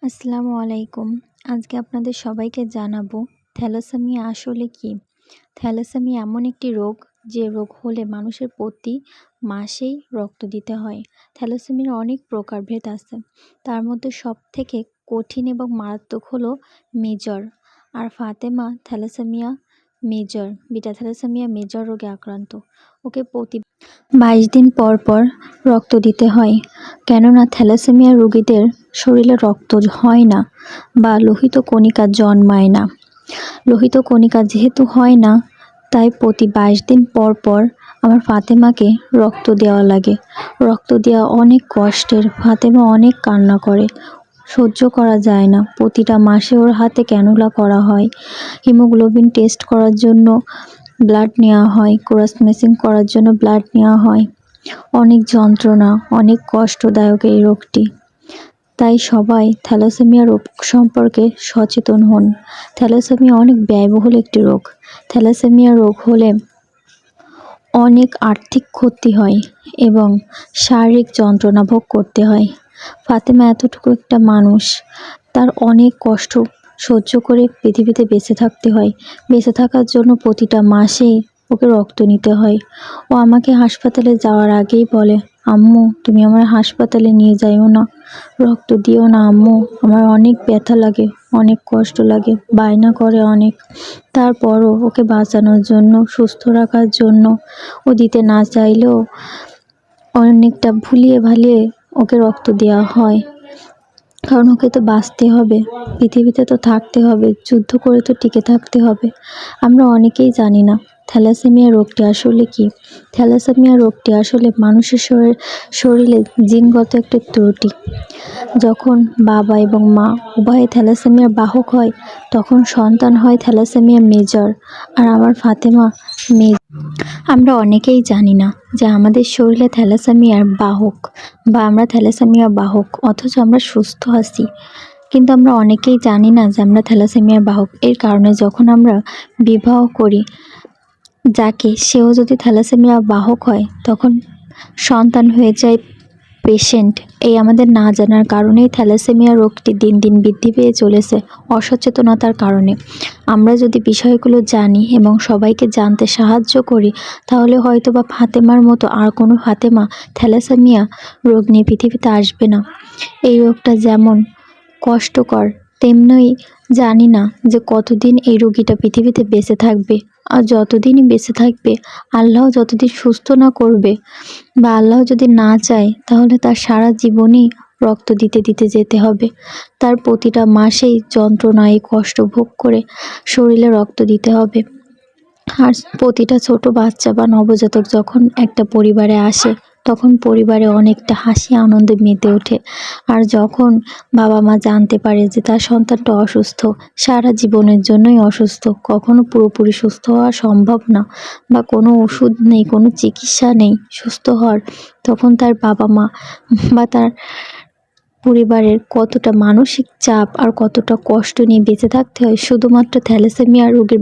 আসসালামু আলাইকুম। আজকে আপনাদের সবাইকে জানাবো থ্যালাসেমিয়া আসলে কী? থ্যালাসেমিয়া এমন একটি রোগ যে রোগ হলে মানুষের প্রতি মাসেই রক্ত দিতে হয়। থ্যালাসেমিয়ার অনেক প্রকারভেদ আছে। তার মধ্যে সবথেকে কঠিন এবং মারাত্মক হলো মেজর। আর ফাতেমা বিটা থ্যালাসেমিয়া মেজর রোগে আক্রান্ত। ওকে প্রতি 22 দিন পর পর রক্ত দিতে হয়, কেননা থ্যালাসেমিয়া রোগীদের শরীরে রক্ত হয় না বা লোহিত কণিকা জন্মায় না। লোহিত কণিকা যেহেতু হয় না, তাই প্রতি 22 দিন পর পর আমার ফাতেমাকে রক্ত দেওয়া লাগে। রক্ত দেওয়া অনেক কষ্টের। ফাতেমা অনেক কান্না করে, সহ্য করা যায় না। প্রতিটা মাসে ওর হাতে ক্যানুলা করা হয়, হিমোগ্লোবিন টেস্ট করার জন্য ব্লাড নেওয়া হয়, ক্রস ম্যাচিং করার জন্য ব্লাড নেওয়া হয়। অনেক যন্ত্রণা, অনেক কষ্টদায়ক এই রোগটি। তাই সবাই থ্যালাসেমিয়া রোগ সম্পর্কে সচেতন হন। থ্যালাসেমিয়া অনেক ব্যয়বহুল একটি রোগ। থ্যালাসেমিয়া রোগ হলে অনেক আর্থিক ক্ষতি হয় এবং শারীরিক যন্ত্রণা ভোগ করতে হয়। ফাতেমা এতটুকু একটা মানুষ, তার অনেক কষ্ট সহ্য করে পৃথিবীতে বেঁচে থাকতে হয়। বেঁচে থাকার জন্য প্রতিটা মাসেই ওকে রক্ত নিতে হয়। ও আমাকে হাসপাতালে যাওয়ার আগেই বলে, আম্মু তুমি আমার হাসপাতালে নিয়ে যাইও না, রক্ত দিও না আম্মু, আমার অনেক ব্যথা লাগে, অনেক কষ্ট লাগে। বায়না করে অনেক। তারপরও ওকে বাঁচানোর জন্য, সুস্থ রাখার জন্য ও দিতে না চাইলেও অনেকটা ভুলিয়ে ভালিয়ে ওকে রক্ত দেওয়া হয়। কারণ ওকে তো বাঁচতে হবে, পৃথিবীতে তো থাকতে হবে, যুদ্ধ করে তো টিকে থাকতে হবে। আমরা অনেকেই জানি না থ্যালাসেমিয়া রোগটি আসলে কী। থ্যালাসেমিয়া রোগটি আসলে মানুষের শরীরে জিনগত একটা ত্রুটি। যখন বাবা এবং মা উভয়ে থ্যালাসেমিয়ার বাহক হয়, তখন সন্তান হয় থ্যালাসেমিয়া মেজর। আর আমার ফাতেমা আমরা অনেকেই জানি না যে আমাদের শরীরে থ্যালাসেমিয়ার বাহক বা আমরা থ্যালাসেমিয়ার বাহক, অথচ আমরা সুস্থ আছি। কিন্তু আমরা অনেকেই জানি না যে আমরা থ্যালাসেমিয়ার বাহক। এর কারণে যখন আমরা বিবাহ করি যাকে, সেও যদি থ্যালাসেমিয়ার বাহক হয়, তখন সন্তান হয়ে যায় পেশেন্ট। এই আমাদের না জানার কারণেই থ্যালাসেমিয়া রোগটি দিন দিন বৃদ্ধি পেয়ে চলেছে, অসচেতনতার কারণে। আমরা যদি বিষয়গুলো জানি এবং সবাইকে জানতে সাহায্য করি, তাহলে হয়তো বা ফাতেমার মতো আর কোনো ফাতেমা থ্যালাসেমিয়া রোগ নিয়ে পৃথিবীতে আসবে না। এই রোগটা যেমন কষ্টকর, তেমনই জানি না যে কতদিন এই রোগীটা পৃথিবীতে বেঁচে থাকবে। আর যতদিনই বেঁচে থাকবে, আল্লাহ যতদিন সুস্থ না করবে বা আল্লাহ যদি না চায়, তাহলে তার সারা জীবনই রক্ত দিতে দিতে যেতে হবে। তার প্রতিটা মাসেই যন্ত্রণায় কষ্ট ভোগ করে শরীরে রক্ত দিতে হবে। আর প্রতিটা ছোট বাচ্চা বা নবজাতক যখন একটা পরিবারে আসে, তখন পরিবারে অনেকটা হাসি আনন্দে মেতে ওঠে। আর যখন বাবা মা জানতে পারে যে তার সন্তানটা অসুস্থ, সারা জীবনের জন্যই অসুস্থ, কখনো পুরোপুরি সুস্থ হওয়া সম্ভব না বা কোনো ওষুধ নেই, কোনো চিকিৎসা নেই সুস্থ হওয়ার, তখন তার বাবা মা বা তার পরিবারের কতটা মানসিক চাপ আর কতটা কষ্ট নিয়ে বেঁচে থাকতে হয় শুধুমাত্র থ্যালাসেমিয়া রোগের